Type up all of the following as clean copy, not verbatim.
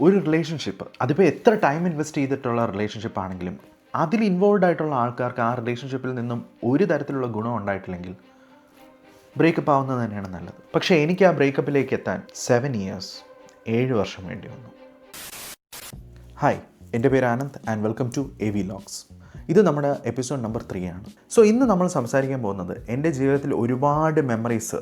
ഒരു റിലേഷൻഷിപ്പ് അതിപ്പോൾ എത്ര ടൈം ഇൻവെസ്റ്റ് ചെയ്തിട്ടുള്ള റിലേഷൻഷിപ്പ് ആണെങ്കിലും അതിൽ ഇൻവോൾവ് ആയിട്ടുള്ള ആൾക്കാർക്ക് ആ റിലേഷൻഷിപ്പിൽ നിന്നും ഒരു തരത്തിലുള്ള ഗുണം ഉണ്ടായിട്ടില്ലെങ്കിൽ ബ്രേക്കപ്പ് ആവുന്നത് തന്നെയാണ് നല്ലത്. പക്ഷേ എനിക്ക് ആ ബ്രേക്കപ്പിലേക്ക് എത്താൻ 7 years 7 വർഷം വേണ്ടി വന്നു. ഹായ്, എൻ്റെ പേര് Anand and welcome to AV Logs. ഇത് നമ്മുടെ എപ്പിസോഡ് നമ്പർ 3 ആണ്. സോ ഇന്ന് നമ്മൾ സംസാരിക്കാൻ പോകുന്നത് എൻ്റെ ജീവിതത്തിൽ ഒരുപാട് മെമ്മറീസ്,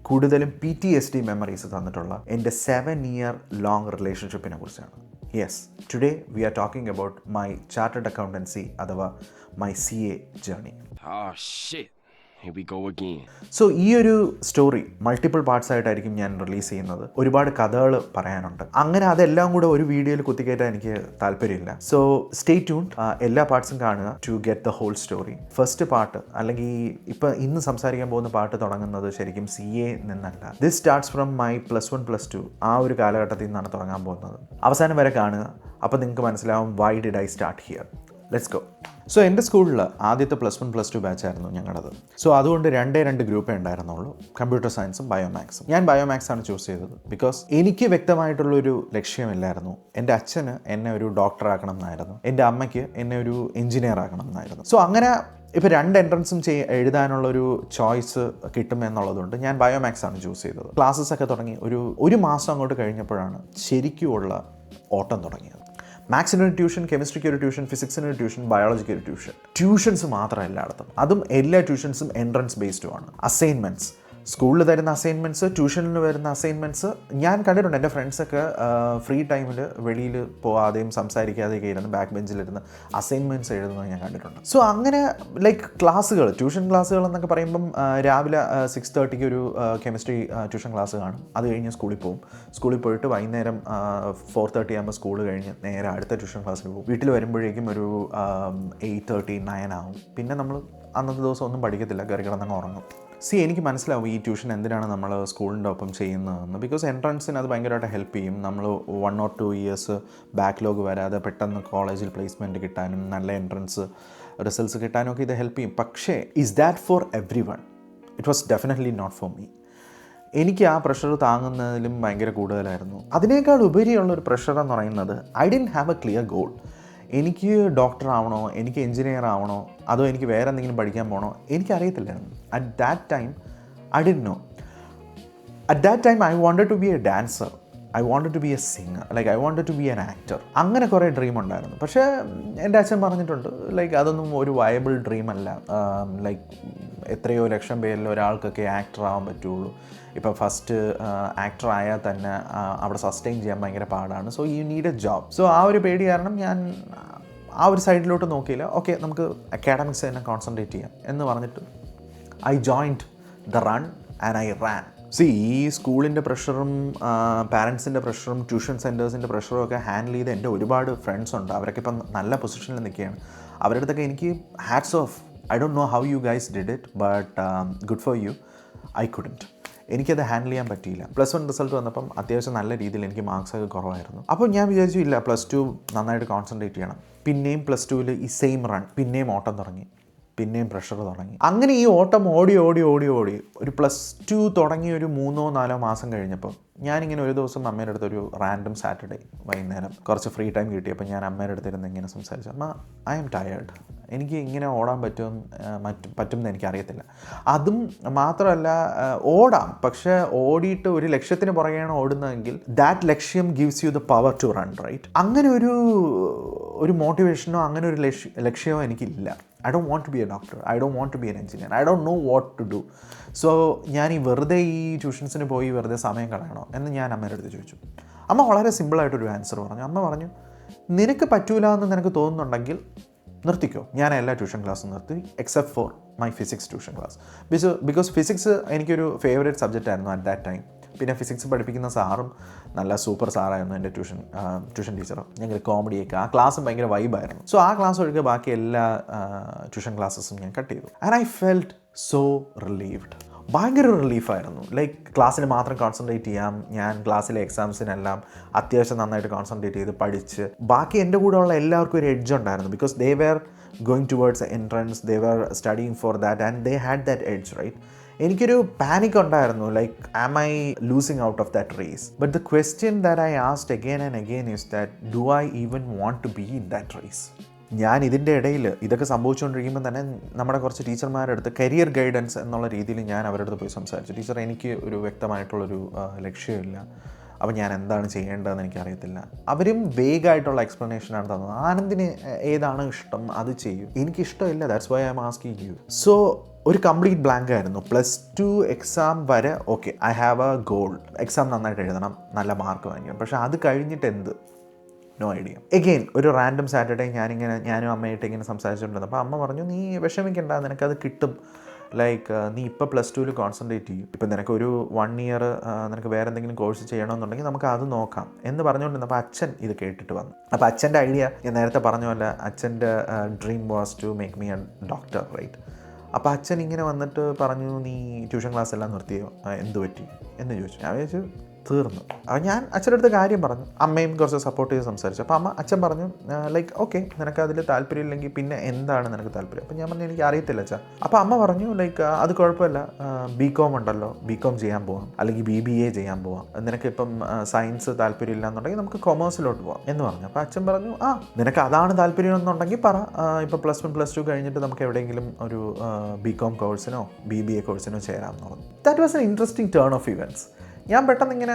കൂടുതലും PTSD മെമ്മറീസ് തന്നിട്ടുള്ള എൻ്റെ 7 year long റിലേഷൻഷിപ്പിനെ കുറിച്ചാണ്. Yes, today we are talking about my chartered accountancy അഥവാ my CA journey. Here we go again. So ഈ ഒരു സ്റ്റോറി മൾട്ടിപ്പിൾ പാർട്സ് ആയിട്ടായിരിക്കും ഞാൻ റിലീസ് ചെയ്യുന്നത്. ഒരുപാട് കഥകൾ പറയാനുണ്ട്. അങ്ങനെ അതെല്ലാം കൂടെ ഒരു വീഡിയോയിൽ കുത്തിക്കയറ്റാൻ എനിക്ക് താല്പര്യമില്ല. സോ സ്റ്റേ ട്യൂൺഡ്, എല്ലാ പാർട്സും കാണുക to get the whole story. First part അല്ലെങ്കിൽ ഇപ്പം ഇന്ന് സംസാരിക്കാൻ പോകുന്ന പാർട്ട് തുടങ്ങുന്നത് ശരിക്കും CA നിന്നല്ല. ദിസ് സ്റ്റാർട്ട്സ് ഫ്രം മൈ +1 +2 ആ ഒരു കാലഘട്ടത്തിൽ നിന്നാണ് തുടങ്ങാൻ പോകുന്നത്. അവസാനം വരെ കാണുക, അപ്പോൾ നിങ്ങൾക്ക് മനസ്സിലാവും why did I start here. Let's go. So എൻ്റെ സ്കൂളിൽ ആദ്യത്തെ +1 +2 ബാച്ചായിരുന്നു ഞങ്ങളത്. സോ അതുകൊണ്ട് 2 ഗ്രൂപ്പേ ഉണ്ടായിരുന്നുള്ളൂ, കമ്പ്യൂട്ടർ സയൻസും ബയോമാക്സും. ഞാൻ ബയോമാക്സ് ആണ് ചൂസ് ചെയ്തത് ബിക്കോസ് എനിക്ക് വ്യക്തമായിട്ടുള്ളൊരു ലക്ഷ്യമില്ലായിരുന്നു. എൻ്റെ അച്ഛന് എന്നെ ഒരു ഡോക്ടർ ആക്കണം എന്നായിരുന്നു, എൻ്റെ അമ്മയ്ക്ക് എന്നെ ഒരു എഞ്ചിനീയർ ആക്കണം എന്നായിരുന്നു. സോ അങ്ങനെ ഇപ്പോൾ 2 എൻട്രൻസും എഴുതാനുള്ളൊരു ചോയ്സ് കിട്ടുമെന്നുള്ളതുകൊണ്ട് ഞാൻ ബയോമാക്സ് ആണ് ചൂസ് ചെയ്തത്. ക്ലാസ്സസ് ഒക്കെ തുടങ്ങി ഒരു മാസം അങ്ങോട്ട് കഴിഞ്ഞപ്പോഴാണ് ശരിക്കുമുള്ള ഓട്ടം തുടങ്ങിയത്. മാത്സിനൊരു ട്യൂഷൻ, കെമിസ്ട്രിക്ക് ഒരു ട്യൂഷൻ, ഫിസിക്സിനൊരു ട്യൂഷൻ, ബയോളജിക്ക് ഒരു ട്യൂഷൻ. ട്യൂഷൻസ് മാത്രം എല്ലായിടത്തും. അതും എല്ലാ ട്യൂഷൻസും എൻട്രൻസ് ബേസ്ഡുമാണ്. അസൈൻമെൻറ്റ്സ്, സ്കൂളിൽ തരുന്ന അസൈൻമെൻറ്റ്സ്, ട്യൂഷനിൽ വരുന്ന അസൈൻമെൻറ്റ്സ് ഞാൻ കണ്ടിട്ടുണ്ട്. എൻ്റെ ഫ്രണ്ട്സൊക്കെ ഫ്രീ ടൈമിൽ വെളിയിൽ പോകാതെയും സംസാരിക്കാതെയൊക്കെ ഇരുന്ന് ബാക്ക് ബെഞ്ചിലിരുന്ന് അസൈൻമെൻറ്റ്സ് എഴുതുന്നത് ഞാൻ കണ്ടിട്ടുണ്ട്. സോ അങ്ങനെ ലൈക്ക് ക്ലാസ്സുകൾ, ട്യൂഷൻ ക്ലാസ്സുകൾ എന്നൊക്കെ പറയുമ്പം രാവിലെ 6:30 ഒരു കെമിസ്ട്രി ട്യൂഷൻ ക്ലാസ് കാണും. അത് കഴിഞ്ഞ് സ്കൂളിൽ പോകും. സ്കൂളിൽ പോയിട്ട് വൈകുന്നേരം 4:30 ആകുമ്പോൾ സ്കൂൾ കഴിഞ്ഞ് നേരെ അടുത്ത ട്യൂഷൻ ക്ലാസ്സിൽ പോകും. വീട്ടിൽ വരുമ്പോഴേക്കും ഒരു 8:30 9 ആവും. പിന്നെ നമ്മൾ അന്നത്തെ ദിവസം ഒന്നും പഠിക്കത്തില്ല, കയറി കിടന്നങ്ങ് ഉറങ്ങും. എനിക്ക് മനസ്സിലാവും ഈ ട്യൂഷൻ എന്തിനാണ് നമ്മൾ സ്കൂളിൻ്റെ ഒപ്പം ചെയ്യുന്നതെന്ന്. ബിക്കോസ് എൻട്രൻസിന് അത് ഭയങ്കരമായിട്ട് ഹെൽപ്പ് ചെയ്യും. നമ്മൾ 1 or 2 years ബാക്ക്ലോഗ് വരാതെ പെട്ടെന്ന് കോളേജിൽ പ്ലേസ്മെൻറ്റ് കിട്ടാനും നല്ല എൻട്രൻസ് റിസൾട്ട്സ് കിട്ടാനും ഒക്കെ ഇത് ഹെൽപ്പ് ചെയ്യും. പക്ഷേ is that for everyone? It was definitely not for me. എനിക്ക് ആ പ്രഷർ താങ്ങുന്നതിലും ഭയങ്കര കൂടുതലായിരുന്നു. അതിനേക്കാൾ ഉപരിയുള്ളൊരു പ്രഷർ എന്ന് പറയുന്നത് I didn't have a clear goal. എനിക്ക് ഡോക്ടർ ആവണോ, എനിക്ക് എഞ്ചിനീയർ ആവണോ, അതോ എനിക്ക് വേറെ എന്തെങ്കിലും പഠിക്കാൻ പോകണോ, എനിക്കറിയത്തില്ലായിരുന്നു. At that time I didn't know. At that time I wanted to be a dancer, I wanted to be a singer, like I wanted to be an actor. അങ്ങനെ കുറേ ഡ്രീം ഉണ്ടായിരുന്നു. പക്ഷേ എൻ്റെ അച്ഛൻ പറഞ്ഞിട്ടുണ്ട് ലൈക്ക് അതൊന്നും ഒരു വയബിൾ ഡ്രീം അല്ല. ലൈക്ക് എത്രയോ ലക്ഷം പേരിൽ ഒരാൾക്കൊക്കെ ആക്ടർ ആവാൻ പറ്റുള്ളൂ. ഇപ്പോൾ ഫസ്റ്റ് ആക്ടർ ആയാൽ തന്നെ അവിടെ സസ്റ്റെയിൻ ചെയ്യാൻ ഭയങ്കര പാടാണ്. So you need A job. So ആ ഒരു പേടി കാരണം ഞാൻ ആ ഒരു സൈഡിലോട്ട് നോക്കിയില്ല. ഓക്കെ, നമുക്ക് അക്കാഡമിക്സ് തന്നെ കോൺസെൻട്രേറ്റ് ചെയ്യാം എന്ന് പറഞ്ഞിട്ട് I joined the run and I Rann. ഈ സ്കൂളിൻ്റെ പ്രഷറും പാരൻസിൻ്റെ പ്രഷറും ട്യൂഷൻ സെൻറ്റേഴ്സിൻ്റെ പ്രഷറും ഒക്കെ ഹാൻഡിൽ ചെയ്ത് എൻ്റെ ഒരുപാട് ഫ്രണ്ട്സ് ഉണ്ട്. അവരൊക്കെ ഇപ്പം നല്ല പൊസിഷനിൽ നിൽക്കുകയാണ്. അവരുടെ അടുത്തൊക്കെ എനിക്ക് hats off. I don't know how you guys did it, but good for you. I couldn't. എനിക്കത് ഹാൻഡിൽ ചെയ്യാൻ പറ്റിയില്ല. +1 റിസൾട്ട് വന്നപ്പം അത്യാവശ്യം നല്ല രീതിയിൽ എനിക്ക് മാർക്സൊക്കെ കുറവായിരുന്നു. അപ്പോൾ ഞാൻ വിചാരിച്ചു ഇല്ല, +2 നന്നായിട്ട് കോൺസെൻട്രേറ്റ് ചെയ്യണം. പിന്നെയും +2 ഈ സെയിം റൺ, പിന്നെയും ഓട്ടം തുടങ്ങി, പിന്നെയും പ്രഷർ തുടങ്ങി. അങ്ങനെ ഈ ഓട്ടം ഓടി ഒരു +2 തുടങ്ങി ഒരു 3-4 മാസം കഴിഞ്ഞപ്പോൾ ഞാനിങ്ങനെ ഒരു ദിവസം അമ്മയുടെ അടുത്തൊരു റാൻഡം സാറ്റർഡേ വൈകുന്നേരം കുറച്ച് ഫ്രീ ടൈം കിട്ടിയപ്പോൾ ഞാൻ അമ്മയുടെ അടുത്തിരുന്ന് ഇങ്ങനെ സംസാരിച്ചു. അമ്മ, ഐ ആം ടയേർഡ്, എനിക്ക് ഇങ്ങനെ ഓടാൻ പറ്റുമെന്ന് എനിക്കറിയത്തില്ല. അതും മാത്രമല്ല, ഓടാം, പക്ഷേ ഓടിയിട്ട് ഒരു ലക്ഷ്യത്തിന് പുറകെയാണ് ഓടുന്നതെങ്കിൽ ദാറ്റ് ലക്ഷ്യം gives you the power to run, right? അങ്ങനെ ഒരു മോട്ടിവേഷനോ അങ്ങനെ ഒരു ലക്ഷ്യമോ എനിക്കില്ല. I don't want to be a doctor. I don't want to be an engineer. I don't know what to do. So ഞാൻ വെറുതെ ഈ ട്യൂഷൻസിന് പോയി വെറുതെ സമയം കളയണോ എന്ന് ഞാൻ അമ്മയുടെ അടുത്ത് ചോദിച്ചു. അമ്മ വളരെ സിമ്പിളായിട്ടൊരു ആൻസർ പറഞ്ഞു. അമ്മ പറഞ്ഞു, നിനക്ക് പറ്റൂല എന്ന് നിനക്ക് തോന്നുന്നുണ്ടെങ്കിൽ നിർത്തിക്കോ. ഞാൻ എല്ലാ ട്യൂഷൻ ക്ലാസ്സും നിർത്തി except for my physics tuition class. Because physics എനിക്കൊരു ഫേവറേറ്റ് സബ്ജക്റ്റ് ആയിരുന്നു അറ്റ് ദാറ്റ് ടൈം. പിന്നെ ഫിസിക്സ് പഠിപ്പിക്കുന്ന സാറും നല്ല സൂപ്പർ സാറായിരുന്നു എൻ്റെ ട്യൂഷൻ ടീച്ചറും. ഞങ്ങൾ കോമഡിയൊക്കെ, ആ ക്ലാസ്സും ഭയങ്കര വൈബായിരുന്നു. സോ ആ ക്ലാസ് ഒഴികെ ബാക്കി എല്ലാ ട്യൂഷൻ ക്ലാസ്സസും ഞാൻ കട്ട് ചെയ്തു. And I felt so relieved. ഭയങ്കര റിലീഫായിരുന്നു. ലൈക്ക് ക്ലാസ്സിൽ മാത്രം കോൺസെൻട്രേറ്റ് ചെയ്യാം. ഞാൻ ക്ലാസ്സിലെ എക്സാംസിനെല്ലാം അത്യാവശ്യം നന്നായിട്ട് കോൺസെൻട്രേറ്റ് ചെയ്ത് പഠിച്ച് ബാക്കി എൻ്റെ കൂടെ ഉള്ള എല്ലാവർക്കും ഒരു എഡ്ജ് ഉണ്ടായിരുന്നു. Because they were going towards an entrance, they were studying for that and they had that edge, right? എനിക്കൊരു പാനിക് ഉണ്ടായിരുന്നു, like am I losing out of that race. But the question that I asked again and again is that do I even want to be in that race. ഞാൻ ഇതിൻ്റെ ഇടയിൽ ഇതൊക്കെ സംഭവിച്ചുകൊണ്ടിരിക്കുമ്പോൾ തന്നെ നമ്മുടെ കുറച്ച് ടീച്ചർമാരുടെ അടുത്ത് കരിയർ ഗൈഡൻസ് എന്നുള്ള രീതിയിൽ ഞാൻ അവരുടെ അടുത്ത് പോയി സംസാരിച്ചു. ടീച്ചർ, എനിക്ക് ഒരു വ്യക്തമായിട്ടുള്ളൊരു ലക്ഷ്യമില്ല, അപ്പോൾ ഞാൻ എന്താണ് ചെയ്യേണ്ടതെന്ന് എനിക്കറിയത്തില്ല. അവരും വേഗമായിട്ടുള്ള എക്സ്പ്ലനേഷനാണ് തന്നത്. ആനന്ദിന് ഏതാണ് ഇഷ്ടം അത് ചെയ്യും, എനിക്കിഷ്ടമില്ല, that's why I am asking you. So ഒരു കംപ്ലീറ്റ് ബ്ലാങ്ക് ആയിരുന്നു. +2 എക്സാം വരെ okay, I have a goal, exam നന്നായിട്ട് എഴുതണം, നല്ല മാർക്ക് വാങ്ങിക്കണം. പക്ഷേ അത് കഴിഞ്ഞിട്ട് എന്ത്, നോ ഐഡിയ. എഗെയിൻ ഒരു റാൻഡം സാറ്റർഡേ ഞാനും അമ്മയായിട്ട് ഇങ്ങനെ സംസാരിച്ചിട്ടുണ്ടായിരുന്നു. അപ്പോൾ അമ്മ പറഞ്ഞു, നീ വിഷമിക്കണ്ട, നിനക്കത് കിട്ടും. ലൈക്ക് നീ ഇപ്പോൾ +2 കോൺസെൻട്രേറ്റ് ചെയ്യും. ഇപ്പം നിനക്കൊരു 1 ഇയർ നിനക്ക് വേറെ എന്തെങ്കിലും കോഴ്സ് ചെയ്യണമെന്നുണ്ടെങ്കിൽ നമുക്ക് അത് നോക്കാം എന്ന് പറഞ്ഞുകൊണ്ടിരുന്നു. അപ്പോൾ അച്ഛൻ ഇത് കേട്ടിട്ട് വന്നു. അപ്പോൾ അച്ഛൻ്റെ ഐഡിയ ഞാൻ നേരത്തെ പറഞ്ഞ പോലെ, അച്ഛൻ്റെ dream was to make me a doctor, right? അപ്പോൾ അച്ഛൻ ഇങ്ങനെ വന്നിട്ട് പറഞ്ഞു, നീ ട്യൂഷൻ ക്ലാസ് എല്ലാം നിർത്തിയോ, എന്ത് പറ്റി എന്ന് ചോദിച്ചു. ഞാൻ വിചാരിച്ചു തീർന്നു. അപ്പോൾ ഞാൻ അച്ഛൻ്റെ അടുത്ത് കാര്യം പറഞ്ഞു, അമ്മയും കുറച്ച് സപ്പോർട്ട് ചെയ്ത് സംസാരിച്ചു. അപ്പോൾ അച്ഛൻ പറഞ്ഞു, ലൈക്ക് ഓക്കെ, നിനക്ക് അതിൽ താല്പര്യമില്ലെങ്കിൽ പിന്നെ എന്താണ് നിനക്ക് താല്പര്യം? അപ്പോൾ ഞാൻ പറഞ്ഞു, എനിക്ക് അറിയത്തില്ല അച്ഛാ. അപ്പോൾ അമ്മ പറഞ്ഞു, ലൈക്ക് അത് കുഴപ്പമില്ല, BCom ഉണ്ടല്ലോ, BCom ചെയ്യാൻ പോവാം, അല്ലെങ്കിൽ BBA ചെയ്യാൻ പോവാം. നിനക്കിപ്പം സയൻസ് താല്പര്യമില്ല എന്നുണ്ടെങ്കിൽ നമുക്ക് കൊമേഴ്സിലോട്ട് പോവാം എന്ന് പറഞ്ഞു. അപ്പോൾ അച്ഛൻ പറഞ്ഞു, നിനക്ക് അതാണ് താല്പര്യം എന്നുണ്ടെങ്കിൽ പറ, ഇപ്പോൾ +1 +2 കഴിഞ്ഞിട്ട് നമുക്ക് എവിടെയെങ്കിലും ഒരു BCom കോഴ്സിനോ BBA കോഴ്സിനോ ചേരാമെന്ന് പറഞ്ഞു. That was an interesting turn of events. ഞാൻ പെട്ടെന്ന് ഇങ്ങനെ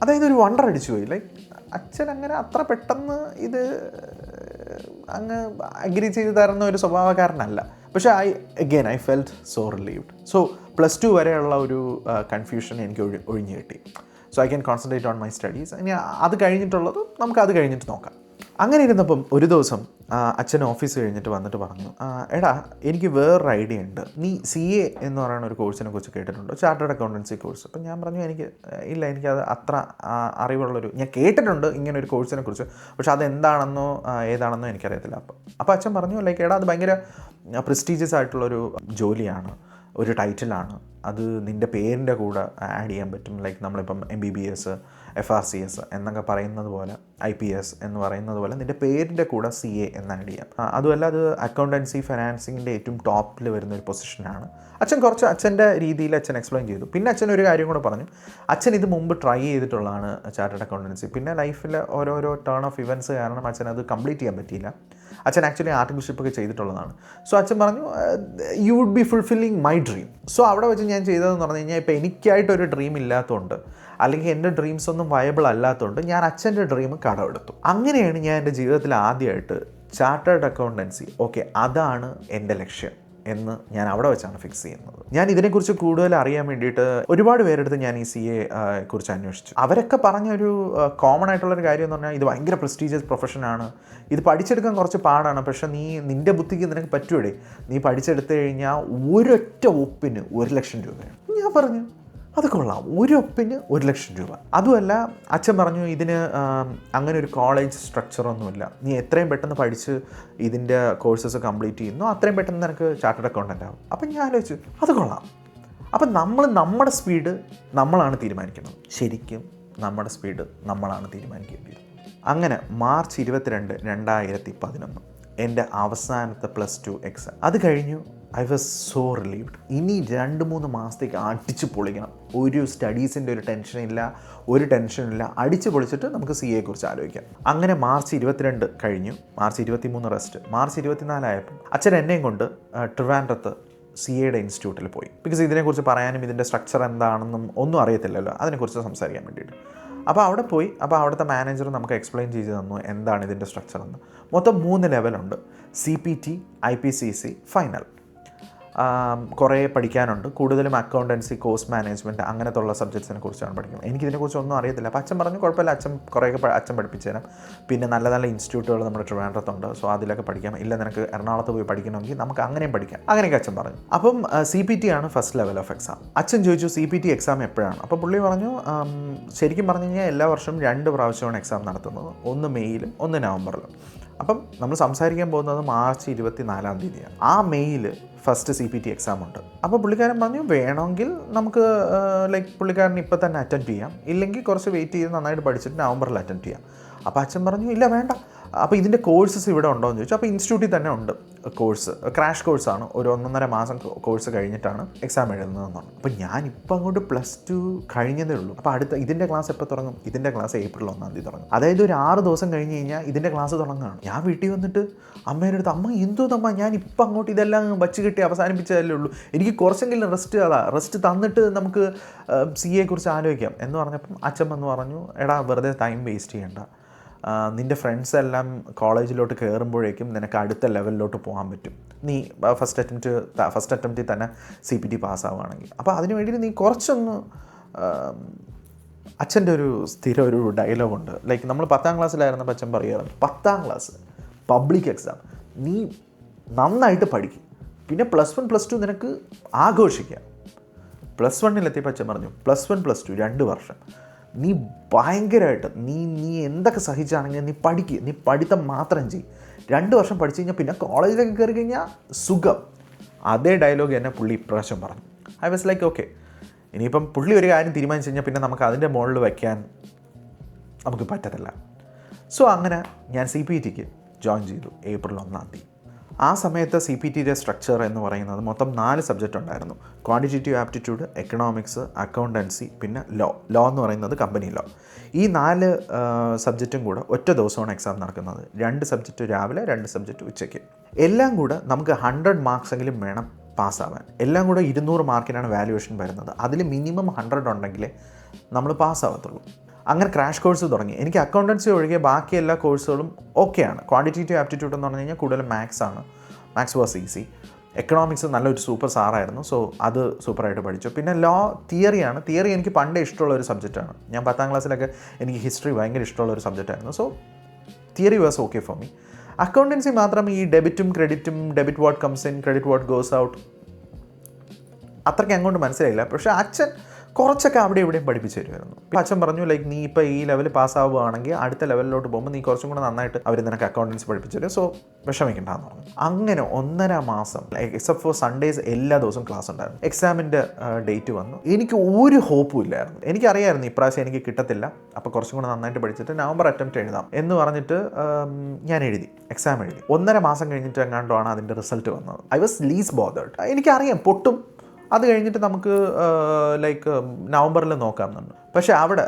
അതായത് ഒരു വണ്ടർ അടിച്ചു പോയി. ലൈക്ക് അച്ഛൻ അങ്ങനെ അത്ര പെട്ടെന്ന് ഇത് അങ്ങ് അഗ്രി ചെയ്ത് തരുന്ന ഒരു സ്വഭാവക്കാരനല്ല. പക്ഷേ I felt so relieved. So +2 വരെയുള്ള ഒരു കൺഫ്യൂഷൻ എനിക്ക് ഒഴിഞ്ഞു കിട്ടി. So I can concentrate on my studies. ഇനി അത് കഴിഞ്ഞിട്ടുള്ളത് നമുക്ക് അത് കഴിഞ്ഞിട്ട് നോക്കാം. അങ്ങനെ ഇരുന്നപ്പം ഒരു ദിവസം അച്ഛൻ ഓഫീസ് കഴിഞ്ഞിട്ട് വന്നിട്ട് പറഞ്ഞു, എടാ എനിക്ക് വേറൊരു ഐഡിയ ഉണ്ട്, നീ CA എന്ന് പറയുന്ന ഒരു കോഴ്സിനെ കുറിച്ച് കേട്ടിട്ടുണ്ടോ, ചാർട്ടേഡ് അക്കൗണ്ടൻസി കോഴ്സ്? അപ്പം ഞാൻ പറഞ്ഞു, എനിക്കത് അത്ര അറിവുള്ളൊരു, ഞാൻ കേട്ടിട്ടുണ്ട് ഇങ്ങനെ ഒരു കോഴ്സിനെ കുറിച്ച്, പക്ഷെ അതെന്താണെന്നോ ഏതാണെന്നോ എനിക്കറിയത്തില്ല. അപ്പോൾ അച്ഛൻ പറഞ്ഞു, ലൈക്ക് എടാ അത് ഭയങ്കര പ്രസ്റ്റീജിയസ് ആയിട്ടുള്ളൊരു ജോലിയാണ്, ഒരു ടൈറ്റിലാണ്, അത് നിൻ്റെ പേരിൻ്റെ കൂടെ ആഡ് ചെയ്യാൻ പറ്റും. ലൈക്ക് നമ്മളിപ്പം MBBS FRCS എന്നൊക്കെ പറയുന്നത് പോലെ, IPS എന്ന് പറയുന്നത് പോലെ നിൻ്റെ പേരിൻ്റെ കൂടെ CA എന്ന് ആഡ് ചെയ്യാം. അതുമല്ല, അത് അക്കൗണ്ടൻസി ഫിനാൻസിങ്ങിൻ്റെ ഏറ്റവും ടോപ്പിൽ വരുന്ന ഒരു പൊസിഷനാണ്. അച്ഛൻ്റെ രീതിയിൽ അച്ഛൻ എക്സ്പ്ലെയിൻ ചെയ്തു. പിന്നെ അച്ഛൻ ഒരു കാര്യം കൂടെ പറഞ്ഞു, അച്ഛൻ ഇത് മുമ്പ് ട്രൈ ചെയ്തിട്ടുള്ളതാണ് ചാർട്ടേഡ് അക്കൗണ്ടൻസി. പിന്നെ ലൈഫിൽ ഓരോരോ ടേൺ ഓഫ് ഇവൻറ്റ്സ് കാരണം അച്ഛൻ അത് കംപ്ലീറ്റ് ചെയ്യാൻ പറ്റിയില്ല. അച്ഛൻ ആക്ച്വലി ആർട്ടിക്കൽഷിപ്പൊക്കെ ചെയ്തിട്ടുള്ളതാണ്. സോ അച്ഛൻ പറഞ്ഞു, you would be fulfilling my dream. So അവിടെ വെച്ച് ഞാൻ ചെയ്തതെന്ന് പറഞ്ഞു കഴിഞ്ഞാൽ, ഇപ്പോൾ എനിക്കായിട്ടൊരു ഡ്രീം ഇല്ലാത്തതുകൊണ്ട്, അല്ലെങ്കിൽ എൻ്റെ ഡ്രീംസ് ഒന്നും വയബിൾ അല്ലാത്തതുകൊണ്ട് ഞാൻ അച്ഛൻ്റെ ഡ്രീം കടമെടുത്തു. അങ്ങനെയാണ് ഞാൻ എൻ്റെ ജീവിതത്തിൽ ആദ്യമായിട്ട് ചാർട്ടേഡ് അക്കൗണ്ടൻസി, ഓക്കെ അതാണ് എൻ്റെ ലക്ഷ്യം എന്ന് ഞാൻ അവിടെ വെച്ചാണ് ഫിക്സ് ചെയ്യുന്നത്. ഞാൻ ഇതിനെക്കുറിച്ച് കൂടുതൽ അറിയാൻ വേണ്ടിയിട്ട് ഒരുപാട് പേരെടുത്ത് ഞാൻ ഈ CA കുറിച്ച് അന്വേഷിച്ചു. അവരൊക്കെ പറഞ്ഞൊരു കോമൺ ആയിട്ടുള്ളൊരു കാര്യം എന്ന് പറഞ്ഞാൽ, ഇത് ഭയങ്കര പ്രസ്റ്റീജിയസ് പ്രൊഫഷനാണ്, ഇത് പഠിച്ചെടുക്കാൻ കുറച്ച് പാടാണ്, പക്ഷേ നിൻ്റെ ബുദ്ധിക്ക് നിനക്ക് പറ്റൂടെ, നീ പഠിച്ചെടുത്ത് കഴിഞ്ഞാൽ ഒരൊറ്റ ഒപ്പിന് 1 ലക്ഷം രൂപയാണ്. ഞാൻ പറഞ്ഞു, അത് കൊള്ളാം, ഒരു ഒപ്പിന് 1 ലക്ഷം രൂപ. അതുമല്ല, അച്ഛൻ പറഞ്ഞു, ഇതിന് അങ്ങനെ ഒരു കോളേജ് സ്ട്രക്ചറൊന്നുമില്ല, നീ എത്രയും പെട്ടെന്ന് പഠിച്ച് ഇതിൻ്റെ കോഴ്സസ് കംപ്ലീറ്റ് ചെയ്യുന്നു അത്രയും പെട്ടെന്ന് നിനക്ക് ചാർട്ടേഡ് അക്കൗണ്ടൻ്റ് ആവും. അപ്പം ഞാൻ ആലോചിച്ചു, അത് കൊള്ളാം. അപ്പം നമ്മുടെ സ്പീഡ് നമ്മളാണ് തീരുമാനിക്കുന്നത്. ശരിക്കും നമ്മുടെ സ്പീഡ് നമ്മളാണ് തീരുമാനിക്കേണ്ടത്. അങ്ങനെ മാർച്ച് 22, 2011 എൻ്റെ അവസാനത്തെ +2 എക്സാം. അത് കഴിഞ്ഞു. I was so relieved. ഇനി 2-3 മാസത്തേക്ക് അടിച്ച് പൊളിക്കണം. ഒരു സ്റ്റഡീസിൻ്റെ ഒരു ടെൻഷനില്ല, അടിച്ച് പൊളിച്ചിട്ട് നമുക്ക് CA കുറിച്ച് ആലോചിക്കാം. അങ്ങനെ മാർച്ച് 22 കഴിഞ്ഞു. March 23 rest. മാർച്ച് 24 ആയപ്പോൾ അച്ഛൻ എന്നെയും കൊണ്ട് ട്രിവാൻഡ്രത്ത് CAയുടെ ഇൻസ്റ്റിറ്റ്യൂട്ടിൽ പോയി. ബിക്കോസ് ഇതിനെക്കുറിച്ച് പറയാനും ഇതിൻ്റെ സ്ട്രക്ചർ എന്താണെന്നും ഒന്നും അറിയത്തില്ലല്ലോ, അതിനെക്കുറിച്ച് സംസാരിക്കാൻ വേണ്ടിയിട്ട്. അപ്പോൾ അവിടെ പോയി. അപ്പോൾ അവിടുത്തെ മാനേജർ നമുക്ക് എക്സ്പ്ലെയിൻ ചെയ്ത് തന്നു എന്താണ് ഇതിൻ്റെ സ്ട്രക്ചർ എന്ന്. മൊത്തം 3 ലെവലുണ്ട്: CPT, IPCC, ഫൈനൽ. കുറേ പഠിക്കാനുണ്ട്. കൂടുതലും അക്കൗണ്ടൻസി, കോസ്റ്റ് മാനേജ്മെൻറ്റ് അങ്ങനത്തെ ഉള്ള സബ്ജക്ട്സിനെ കുറിച്ചാണ് പഠിക്കുന്നത്. എനിക്കിതിനെക്കുറിച്ച് ഒന്നും അറിയത്തില്ല. അപ്പോൾ അച്ഛൻ പറഞ്ഞു, കുഴപ്പമില്ല, അച്ഛൻ പഠിപ്പിച്ചു തരാം. പിന്നെ നല്ല നല്ല ഇൻസ്റ്റിറ്റ്യൂട്ടുകൾ നമ്മുടെ ട്രിവാൻഡ്രത്തുണ്ട്, സോ അതിലൊക്കെ പഠിക്കാം. ഇല്ല നിനക്ക് എറണാകുളത്ത് പോയി പഠിക്കണമെങ്കിൽ നമുക്ക് അങ്ങനെയും പഠിക്കാം. അങ്ങനെയൊക്കെ അച്ഛൻ പറഞ്ഞു. അപ്പം CPT ആണ് ഫസ്റ്റ് ലെവൽ ഓഫ് എക്സാം. അച്ഛൻ ചോദിച്ചു, CPT എക്സാം എപ്പോഴാണ്? അപ്പോൾ പുള്ളി പറഞ്ഞു, ശരിക്കും പറഞ്ഞു കഴിഞ്ഞാൽ എല്ലാ വർഷവും 2 പ്രാവശ്യമാണ് എക്സാം നടത്തുന്നത്, ഒന്ന് മെയ്യിലും ഒന്ന് നവംബറിലും. അപ്പം നമ്മൾ സംസാരിക്കാൻ പോകുന്നത് മാർച്ച് 24-ാം തീയതിയാണ്. ആ മെയ്യിൽ ഫസ്റ്റ് CPT എക്സാം ഉണ്ട്. അപ്പോൾ പുള്ളിക്കാരൻ പറഞ്ഞു, വേണമെങ്കിൽ നമുക്ക് പുള്ളിക്കാരൻ ഇപ്പം തന്നെ അറ്റൻഡ് ചെയ്യാം, ഇല്ലെങ്കിൽ കുറച്ച് വെയിറ്റ് ചെയ്ത് നന്നായിട്ട് പഠിച്ചിട്ട് നവംബറിൽ അറ്റൻഡ് ചെയ്യാം. അപ്പോൾ അച്ഛൻ പറഞ്ഞു ഇല്ല വേണ്ട, അപ്പോൾ ഇതിൻ്റെ കോഴ്സസ് ഇവിടെ ഉണ്ടോ എന്ന് ചോദിച്ചു. അപ്പോൾ ഇൻസ്റ്റിറ്റ്യൂട്ടിൽ തന്നെ ഉണ്ട് കോഴ്സ്, ക്രാഷ് കോഴ്സാണ്, ഒരു 1.5 മാസം കോഴ്സ് കഴിഞ്ഞിട്ടാണ് എക്സാം എഴുതുന്നതെന്ന് പറഞ്ഞു. അപ്പോൾ ഞാനിപ്പോൾ അങ്ങോട്ട് +2 കഴിഞ്ഞതേ ഉള്ളൂ. അപ്പോൾ അടുത്ത ഇതിൻ്റെ ക്ലാസ് എപ്പോൾ തുടങ്ങും? ഇതിൻ്റെ ക്ലാസ് ഏപ്രിൽ 1-ാം തീയതി തുടങ്ങും. അതായത് ഒരു 6 ദിവസം കഴിഞ്ഞ് കഴിഞ്ഞാൽ ഇതിൻ്റെ ക്ലാസ് തുടങ്ങുകയാണ്. ഞാൻ വീട്ടിൽ വന്നിട്ട് അമ്മേൻ്റെ അടുത്ത്, അമ്മ എന്തോന്നമ്മ ഞാൻ ഇപ്പം അങ്ങോട്ട് ഇതെല്ലാം വച്ച് കെട്ടി അവസാനിപ്പിച്ചതല്ലേ ഉള്ളൂ, എനിക്ക് കുറച്ചെങ്കിലും റെസ്റ്റ് തന്നിട്ട് നമുക്ക് CA കുറിച്ച് ആലോചിക്കാം എന്ന് പറഞ്ഞപ്പം അച്ഛൻ വന്ന് പറഞ്ഞു, എടാ വെറുതെ ടൈം വേസ്റ്റ് ചെയ്യണ്ട, നിൻ്റെ ഫ്രണ്ട്സ് എല്ലാം കോളേജിലോട്ട് കയറുമ്പോഴേക്കും നിനക്ക് അടുത്ത ലെവലിലോട്ട് പോകാൻ പറ്റും, നീ ഫസ്റ്റ് അറ്റംപ്റ്റിൽ തന്നെ CPT പാസ്സാവുകയാണെങ്കിൽ. അപ്പോൾ അതിന് വേണ്ടിയിട്ട് നീ കുറച്ചൊന്ന്, അച്ഛൻ്റെ ഒരു സ്ഥിരം ഒരു ഡയലോഗുണ്ട്, ലൈക്ക് നമ്മൾ 10ാം ക്ലാസ്സിലായിരുന്നപ്പോൾ അച്ഛൻ പറയാറുണ്ട്, 10ാം ക്ലാസ് പബ്ലിക് എക്സാം നീ നന്നായിട്ട് പഠിക്കും, പിന്നെ +1 +2 നിനക്ക് ആഘോഷിക്കാം. +1 അച്ഛൻ പറഞ്ഞു +1 +2 2 വർഷം നീ ഭയങ്കരമായിട്ട് നീ എന്തൊക്കെ സഹിച്ചാണെങ്കിൽ നീ പഠിക്കുക, നീ പഠിത്തം മാത്രം ചെയ്യും, 2 വർഷം പഠിച്ചു കഴിഞ്ഞാൽ പിന്നെ കോളേജിലേക്ക് കയറി കഴിഞ്ഞാൽ സുഖം. അതേ ഡയലോഗ് എന്നെ പുള്ളി ഇപ്രാവശ്യം പറഞ്ഞു. ഐ വാസ് ലൈക്ക് ഓക്കെ, ഇനിയിപ്പം പുള്ളി ഒരു കാര്യം തീരുമാനിച്ചു കഴിഞ്ഞാൽ പിന്നെ നമുക്ക് അതിൻ്റെ മുകളിൽ വയ്ക്കാൻ നമുക്ക് പറ്റത്തില്ല. സോ അങ്ങനെ ഞാൻ CPTക്ക് ജോയിൻ ചെയ്തു ഏപ്രിൽ 1-ാം തീയതി. ആ സമയത്ത് CPTയുടെ സ്ട്രക്ചർ എന്ന് പറയുന്നത് മൊത്തം 4 സബ്ജക്റ്റ് ഉണ്ടായിരുന്നു. ക്വാണ്ടിറ്റേറ്റീവ് ആപ്റ്റിറ്റ്യൂഡ്, എക്കണോമിക്സ്, അക്കൗണ്ടൻസി, പിന്നെ ലോ എന്ന് പറയുന്നത് കമ്പനി ലോ. ഈ 4 സബ്ജക്റ്റും കൂടെ ഒറ്റ ദിവസമാണ് എക്സാം നടക്കുന്നത്. 2 സബ്ജക്റ്റ് രാവിലെ, 2 സബ്ജക്റ്റ് ഉച്ചയ്ക്ക്. എല്ലാം കൂടെ നമുക്ക് 100 മാർക്സ് എങ്കിലും വേണം പാസ്സാവാൻ. എല്ലാം കൂടെ 200 മാർക്കിനാണ് വാല്യുവേഷൻ വരുന്നത്. അതിൽ മിനിമം 100 ഉണ്ടെങ്കിലേ നമ്മൾ പാസ്സാവത്തുള്ളൂ. അങ്ങനെ ക്രാഷ് കോഴ്സ് തുടങ്ങി. എനിക്ക് അക്കൗണ്ടൻസി ഒഴികെ ബാക്കി എല്ലാ കോഴ്സുകളും ഓക്കെയാണ്. ക്വാണ്ടിറ്റേറ്റീവ് ആപ്റ്റിറ്റ്യൂഡ് എന്ന് പറഞ്ഞു കഴിഞ്ഞാൽ കൂടുതലും മാത്സ് വാസ് ഈസി. എക്കണോമിക്സ് നല്ലൊരു സൂപ്പർ സാറായിരുന്നു, സോ അത് സൂപ്പറായിട്ട് പഠിച്ചു. പിന്നെ ലോ തിയറിയാണ്. തിയറി എനിക്ക് പണ്ടേ ഇഷ്ടമുള്ള ഒരു സബ്ജക്റ്റാണ്. ഞാൻ 10ാം ക്ലാസ്സിലൊക്കെ എനിക്ക് ഹിസ്റ്ററി ഭയങ്കര ഇഷ്ടമുള്ള ഒരു സബ്ജക്റ്റായിരുന്നു. So theory was okay for me. Accountancy മാത്രം ഈ ഡെബിറ്റും ക്രെഡിറ്റും, debit what comes in, credit what goes out, അത്രയ്ക്ക് അങ്ങോട്ട് മനസ്സിലായില്ല. പക്ഷേ അച്ഛൻ കുറച്ചൊക്കെ അവിടെ ഇവിടെയും പഠിപ്പിച്ചു തരുമായിരുന്നു. അച്ഛൻ പറഞ്ഞു ലൈക്ക് നീ ഇപ്പോൾ ഈ ലെവൽ പാസ്സാവുകയാണെങ്കിൽ അടുത്ത ലെവലിലോട്ട് പോകുമ്പോൾ നീ കുറച്ചും കൂടെ നന്നായിട്ട് അവർ നിനക്ക് അക്കൗണ്ടൻസി പഠിപ്പിച്ചു തരും, സോ വിഷമിക്കണ്ടെന്ന് പറഞ്ഞു. അങ്ങനെ 1.5 മാസം എക്സെപ്റ്റ് ഫോർ സൺഡേസ് എല്ലാ ദിവസവും ക്ലാസ് ഉണ്ടായിരുന്നു. എക്സാമിൻ്റെ ഡേറ്റ് വന്നു. എനിക്ക് ഒരു ഹോപ്പും ഇല്ലായിരുന്നു. എനിക്കറിയായിരുന്നു ഇപ്രാവശ്യം എനിക്ക് കിട്ടത്തില്ല, അപ്പോൾ കുറച്ചും കൂടെ നന്നായിട്ട് പഠിച്ചിട്ട് നവംബർ അറ്റംപ്റ്റ് എഴുതാം എന്ന് പറഞ്ഞിട്ട് ഞാൻ എക്സാം എഴുതി. 1.5 മാസം കഴിഞ്ഞിട്ട് എങ്ങാണ്ടാണ് അതിൻ്റെ റിസൾട്ട് വന്നത്. I was least bothered. എനിക്കറിയാം പൊട്ടും, അത് കഴിഞ്ഞിട്ട് നമുക്ക് ലൈക്ക് നവംബറിൽ നോക്കാമെന്നുണ്ട്. പക്ഷേ അവിടെ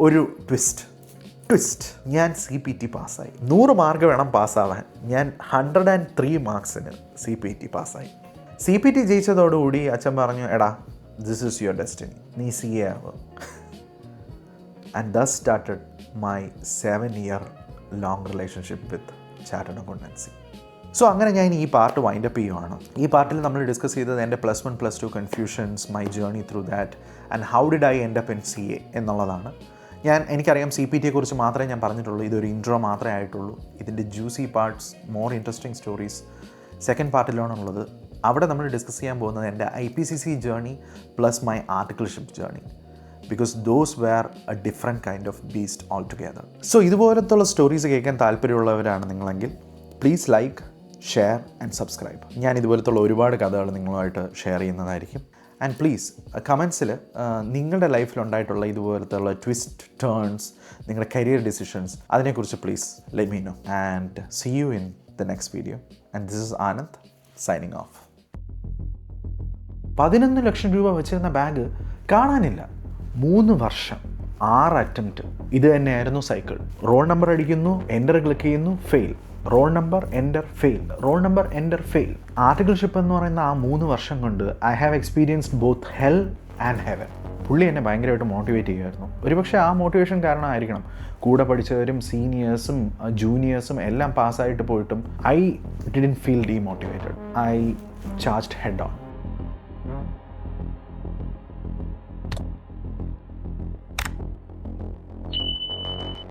ഒരു ട്വിസ്റ്റ്. ഞാൻ CPT പാസ്സായി. 100 മാർക്ക് വേണം പാസ്സാവാൻ. ഞാൻ 103 മാർക്സിന് CPT പാസ്സായി. CPT ജയിച്ചതോടുകൂടി അച്ഛൻ പറഞ്ഞു, എടാ ദിസ് ഈസ് യുവർ ഡെസ്റ്റിനി, നീ CA ആവുക. And thus started my 7-year long relationship with chartered accountancy. So അങ്ങനെ ഞാൻ ഈ പാർട്ട് വൈൻഡപ്പ് ചെയ്യുവാണ്. ഈ പാർട്ടിൽ നമ്മൾ ഡിസ്കസ് ചെയ്തത് എൻ്റെ +1 +2 confusions, my journey through that and how did I end up in CA എന്നുള്ളതാണ്. എനിക്കറിയാം CPTയെക്കുറിച്ച് മാത്രമേ ഞാൻ പറഞ്ഞിട്ടുള്ളൂ. ഇതൊരു ഇൻട്രോ മാത്രമേ ആയിട്ടുള്ളൂ. ഇതിൻ്റെ juicy parts, more interesting stories second പാർട്ടിലാണുള്ളത്. അവിടെ നമ്മൾ ഡിസ്കസ് ചെയ്യാൻ പോകുന്നത് എൻ്റെ IPCC ജേർണി പ്ലസ് മൈ ആർട്ടിക്കിൾഷിപ്പ് ജേർണി, because those were a different kind of beast altogether. So ഇതുപോലത്തുള്ള സ്റ്റോറീസ് കേൾക്കാൻ താല്പര്യമുള്ളവരാണ് നിങ്ങളെങ്കിൽ please like, share and subscribe. ഞാൻ ഇതുപോലത്തുള്ള ഒരുപാട് കഥകൾ നിങ്ങളുമായിട്ട് ഷെയർ ചെയ്യുന്നതായിരിക്കും. ആൻഡ് പ്ലീസ് കമൻസിൽ നിങ്ങളുടെ ലൈഫിലുണ്ടായിട്ടുള്ള ഇതുപോലത്തുള്ള ട്വിസ്റ്റ്, ടേൺസ്, നിങ്ങളുടെ കരിയർ ഡിസിഷൻസ്, അതിനെക്കുറിച്ച് please let me know. And see you in the next video. And this is Anand signing off. 11 ലക്ഷം രൂപ വെച്ചിരുന്ന ബാഗ് കാണാനില്ല. 3 വർഷം, 6 അറ്റംപ്റ്റ്, ഇത് തന്നെയായിരുന്നു സൈക്കിൾ. റോൾ നമ്പർ അടിക്കുന്നു, എൻ്റർ ക്ലിക്ക് ചെയ്യുന്നു, fail. Roll number enter, fail. Roll number enter, fail. Articleship എന്ന് പറയുന്ന ആ 3 വർഷം കൊണ്ട് I have experienced both hell and heaven. പുള്ളി എന്നെ ഭയങ്കരമായിട്ട് മോട്ടിവേറ്റ് ചെയ്യുമായിരുന്നു. ഒരുപക്ഷെ ആ മോട്ടിവേഷൻ കാരണമായിരിക്കണം കൂടെ പഠിച്ചവരും സീനിയേഴ്സും ജൂനിയേഴ്സും എല്ലാം പാസ്സായിട്ട് പോയിട്ടും I didn't feel demotivated. I charged head on.